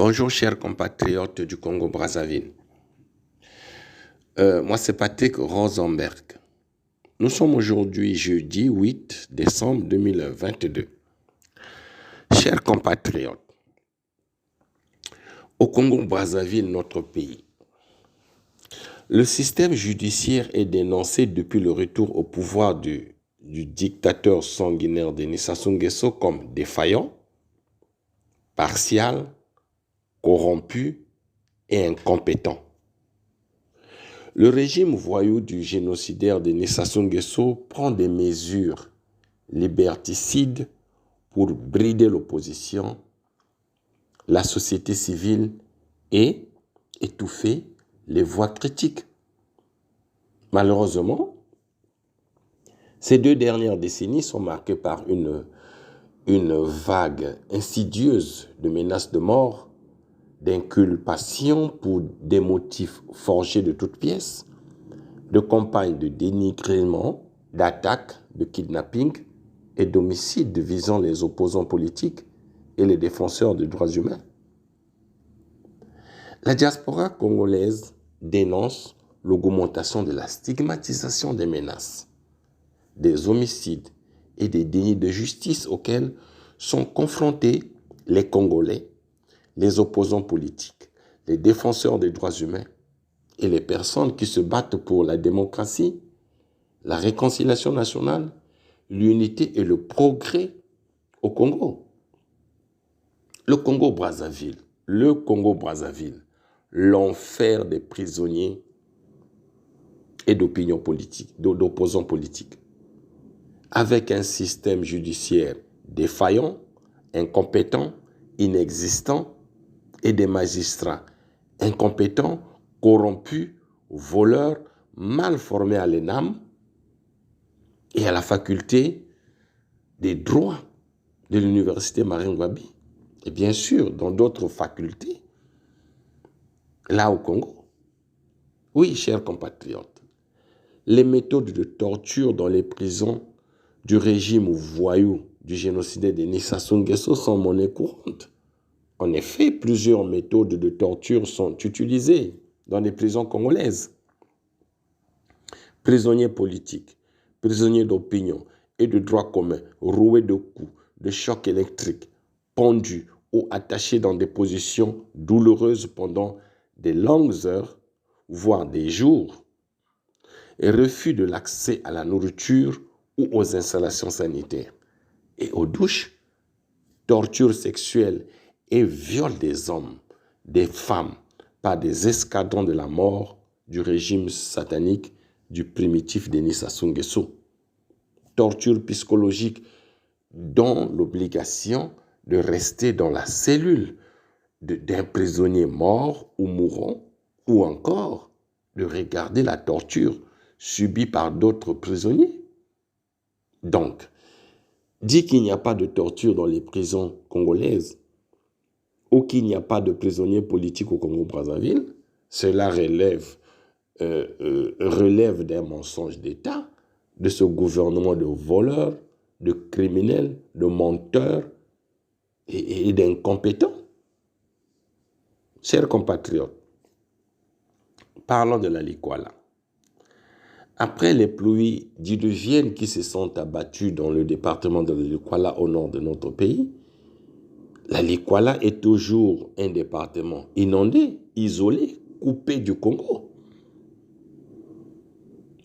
Bonjour chers compatriotes du Congo-Brazzaville. Moi c'est Patrick Rosenberg. Nous sommes aujourd'hui jeudi 8 décembre 2022. Chers compatriotes, au Congo-Brazzaville, notre pays, le système judiciaire est dénoncé depuis le retour au pouvoir du dictateur sanguinaire Denis Sassou Nguesso comme défaillant, partial, corrompu et incompétent. Le régime voyou du génocidaire Denis Sassou Nguesso prend des mesures liberticides pour brider l'opposition, la société civile et étouffer les voix critiques. Malheureusement, ces 2 dernières décennies sont marquées par une vague insidieuse de menaces de mort, d'inculpation pour des motifs forgés de toutes pièces, de campagnes de dénigrement, d'attaques, de kidnapping et d'homicides visant les opposants politiques et les défenseurs des droits humains. La diaspora congolaise dénonce l'augmentation de la stigmatisation des menaces, des homicides et des délits de justice auxquels sont confrontés les Congolais, les opposants politiques, les défenseurs des droits humains et les personnes qui se battent pour la démocratie, la réconciliation nationale, l'unité et le progrès au Congo. Le Congo-Brazzaville, l'enfer des prisonniers et d'opposants politiques, avec un système judiciaire défaillant, incompétent, inexistant, et des magistrats incompétents, corrompus, voleurs, mal formés à l'ENAM et à la faculté des droits de l'université Marine Ngouabi. Et bien sûr, dans d'autres facultés, là au Congo. Oui, chers compatriotes, les méthodes de torture dans les prisons du régime voyou du génocidaire Denis Sassou Nguesso sont monnaie courante. En effet, plusieurs méthodes de torture sont utilisées dans les prisons congolaises. Prisonniers politiques, prisonniers d'opinion et de droit commun, roués de coups, de chocs électriques, pendus ou attachés dans des positions douloureuses pendant de longues heures, voire des jours, et refus de l'accès à la nourriture ou aux installations sanitaires et aux douches, torture sexuelle et viol des hommes, des femmes, par des escadrons de la mort du régime satanique du primitif Denis Sassou Nguesso. Torture psychologique dont l'obligation de rester dans la cellule d'un prisonnier mort ou mourant, ou encore de regarder la torture subie par d'autres prisonniers. Donc, dit qu'il n'y a pas de torture dans les prisons congolaises, ou qu'il n'y a pas de prisonniers politiques au Congo-Brazzaville, cela relève d'un mensonge d'État, de ce gouvernement de voleurs, de criminels, de menteurs et d'incompétents. Chers compatriotes, parlons de la Likwala. Après les pluies diluviennes qui se sont abattues dans le département de la Likwala au nord de notre pays, la Likwala est toujours un département inondé, isolé, coupé du Congo.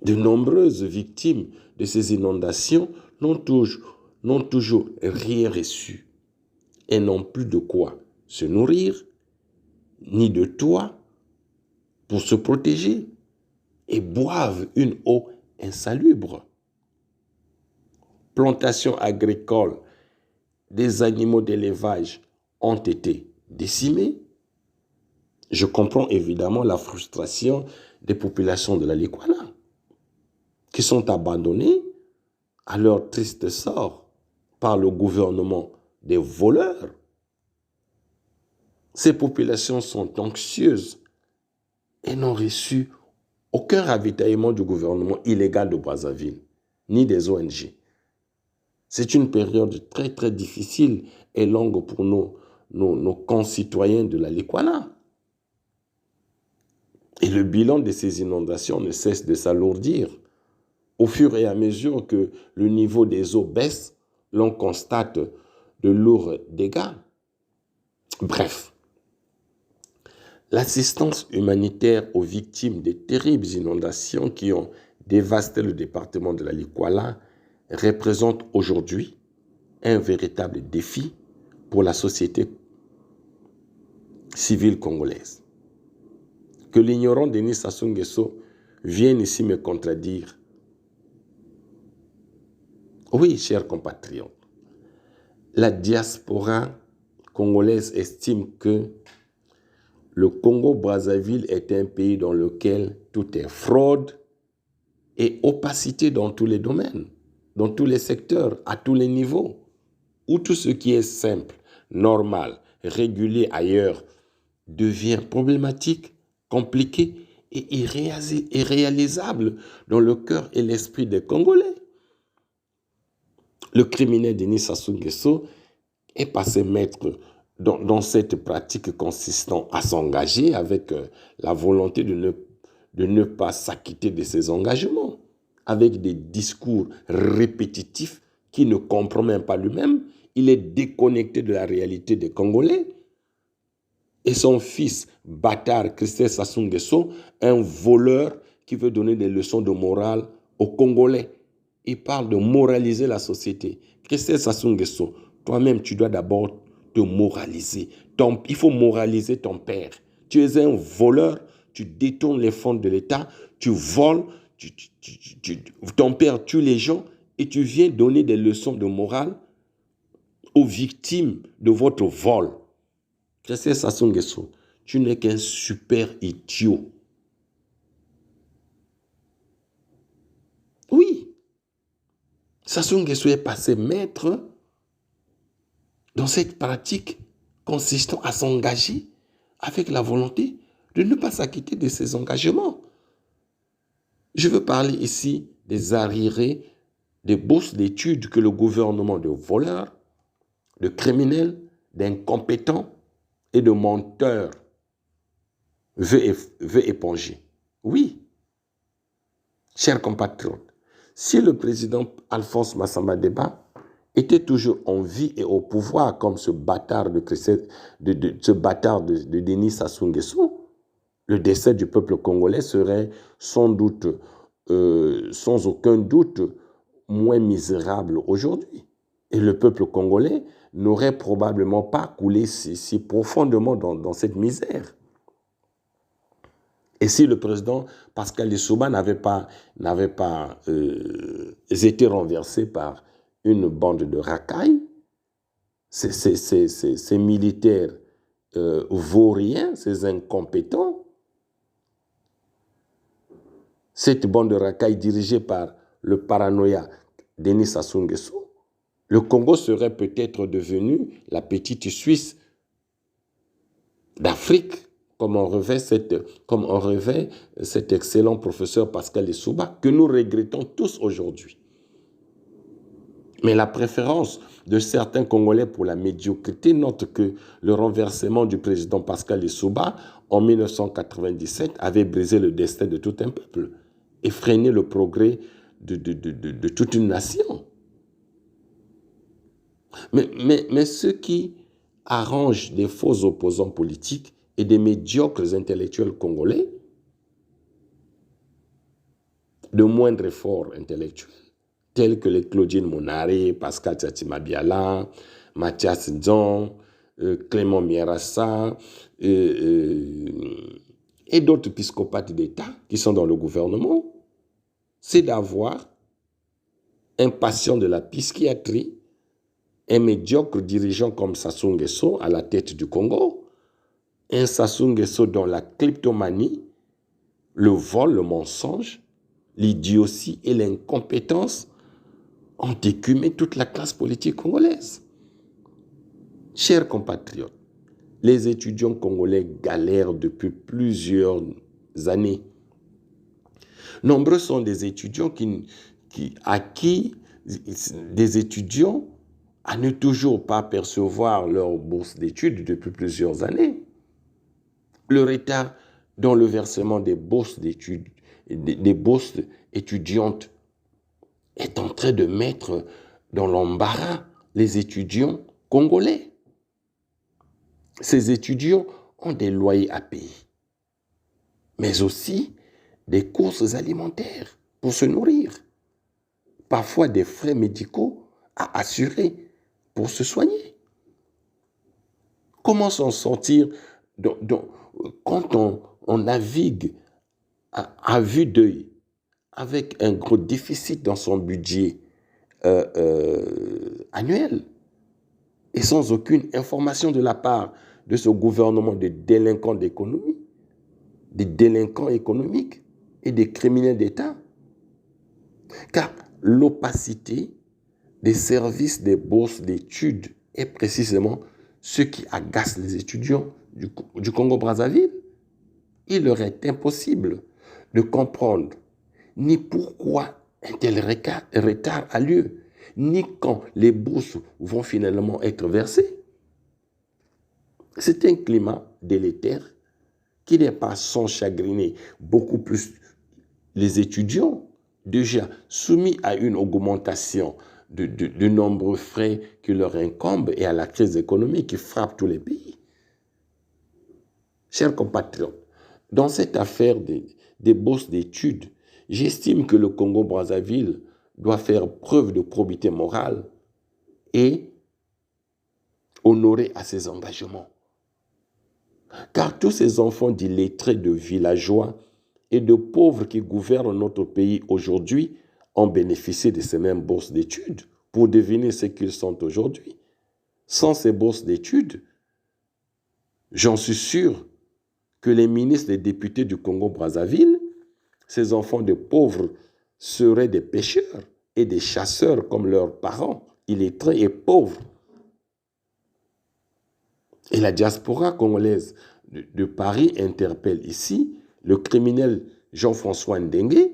De nombreuses victimes de ces inondations n'ont toujours rien reçu et n'ont plus de quoi se nourrir, ni de toit pour se protéger, et boivent une eau insalubre. Plantations agricoles, des animaux d'élevage ont été décimés. Je comprends évidemment la frustration des populations de la Likwala, qui sont abandonnées à leur triste sort par le gouvernement des voleurs. Ces populations sont anxieuses et n'ont reçu aucun ravitaillement du gouvernement illégal de Brazzaville, ni des ONG. C'est une période très très difficile et longue pour nos concitoyens de la Likwana. Et le bilan de ces inondations ne cesse de s'alourdir. Au fur et à mesure que le niveau des eaux baisse, l'on constate de lourds dégâts. Bref, l'assistance humanitaire aux victimes des terribles inondations qui ont dévasté le département de la Likwana représente aujourd'hui un véritable défi pour la société civile congolaise. Que l'ignorant Denis Sassou Nguesso vienne ici me contredire. Oui, chers compatriotes, la diaspora congolaise estime que le Congo-Brazzaville est un pays dans lequel tout est fraude et opacité dans tous les domaines, dans tous les secteurs, à tous les niveaux, où tout ce qui est simple, normal, régulier ailleurs devient problématique, compliqué et irréalisable dans le cœur et l'esprit des Congolais. Le criminel Denis Sassou Nguesso est passé maître dans cette pratique consistant à s'engager avec la volonté de ne pas s'acquitter de ses engagements, avec des discours répétitifs qu'il ne comprend même pas lui-même. Il est déconnecté de la réalité des Congolais. Et son fils, bâtard, Christophe Sassou Nguesso, un voleur qui veut donner des leçons de morale aux Congolais. Il parle de moraliser la société. Christophe Sassou Nguesso, toi-même, tu dois d'abord te moraliser. Il faut moraliser ton père. Tu es un voleur, tu détournes les fonds de l'État, tu voles, ton père tue les gens et tu viens donner des leçons de morale aux victimes de votre vol. Christophe Sassou Nguesso, tu n'es qu'un super idiot. Oui, Sassou Nguesso est passé maître dans cette pratique consistant à s'engager avec la volonté de ne pas s'acquitter de ses engagements. Je veux parler ici des arriérés, des bourses d'études que le gouvernement de voleurs, de criminels, d'incompétents et de menteurs veut éponger. Oui, chers compatriotes, si le président Alphonse Massamba Deba était toujours en vie et au pouvoir comme ce bâtard de Denis Sassou Nguesso, le décès du peuple congolais serait sans doute, sans aucun doute, moins misérable aujourd'hui. Et le peuple congolais n'aurait probablement pas coulé si profondément dans cette misère. Et si le président Pascal Lissouba n'avait pas été renversé par une bande de racailles, ces militaires vauriens, ces incompétents, cette bande de racailles dirigée par le paranoïa Denis Sassou Nguesso, le Congo serait peut-être devenu la petite Suisse d'Afrique, comme en rêvait cet excellent professeur Pascal Lissouba, que nous regrettons tous aujourd'hui. Mais la préférence de certains Congolais pour la médiocrité note que le renversement du président Pascal Lissouba en 1997 avait brisé le destin de tout un peuple et freiné le progrès de toute une nation. Mais ceux qui arrangent des faux opposants politiques et des médiocres intellectuels congolais, de moindre effort intellectuel, tels que les Claudine Monaré, Pascal Tchatimabiala, Mathias Nzon, Clément Mierassa et d'autres psychopathes d'État qui sont dans le gouvernement, c'est d'avoir un patient de la psychiatrie, un médiocre dirigeant comme Sassou Nguesso à la tête du Congo, un Sassou Nguesso dont la kleptomanie, le vol, le mensonge, l'idiotie et l'incompétence ont écumé toute la classe politique congolaise. Chers compatriotes, les étudiants congolais galèrent depuis plusieurs années. Nombreux sont des étudiants à ne toujours pas percevoir leur bourse d'études depuis plusieurs années. Le retard dans le versement des bourses d'études, des bourses étudiantes est en train de mettre dans l'embarras les étudiants congolais. Ces étudiants ont des loyers à payer, mais aussi des courses alimentaires pour se nourrir, parfois des frais médicaux à assurer pour se soigner. Comment s'en sortir quand on navigue à vue d'œil avec un gros déficit dans son budget annuel et sans aucune information de la part de ce gouvernement de délinquants d'économie, des délinquants économiques et des criminels d'État? Car l'opacité des services des bourses d'études est précisément ce qui agace les étudiants du Congo-Brazzaville. Il leur est impossible de comprendre ni pourquoi un tel retard a lieu, ni quand les bourses vont finalement être versées. C'est un climat délétère qui n'est pas sans chagriner beaucoup plus les étudiants, déjà soumis à une augmentation de nombreux frais qui leur incombent et à la crise économique qui frappe tous les pays. Chers compatriotes, dans cette affaire des bourses d'études, j'estime que le Congo-Brazzaville doit faire preuve de probité morale et honorer à ses engagements. Car tous ces enfants d'illettrés, de villageois et de pauvres qui gouvernent notre pays aujourd'hui ont bénéficié de ces mêmes bourses d'études pour devenir ce qu'ils sont aujourd'hui. Sans ces bourses d'études, j'en suis sûr que les ministres et députés du Congo-Brazzaville, ces enfants de pauvres, seraient des pêcheurs et des chasseurs comme leurs parents, illettrés et pauvres. Et la diaspora congolaise de Paris interpelle ici le criminel Jean-François Ndengue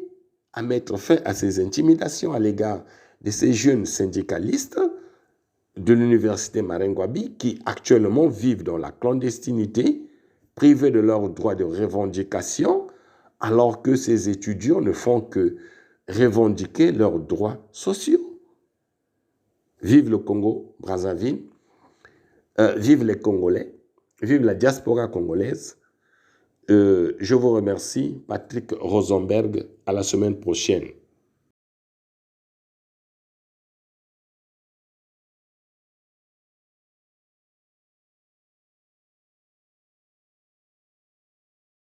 à mettre fin à ces intimidations à l'égard de ces jeunes syndicalistes de l'université Marengwabi qui actuellement vivent dans la clandestinité, privés de leurs droits de revendication, alors que ces étudiants ne font que revendiquer leurs droits sociaux. Vive le Congo-Brazzaville, vive les Congolais, vive la diaspora congolaise. Je vous remercie, Patrick Rosenberg. À la semaine prochaine.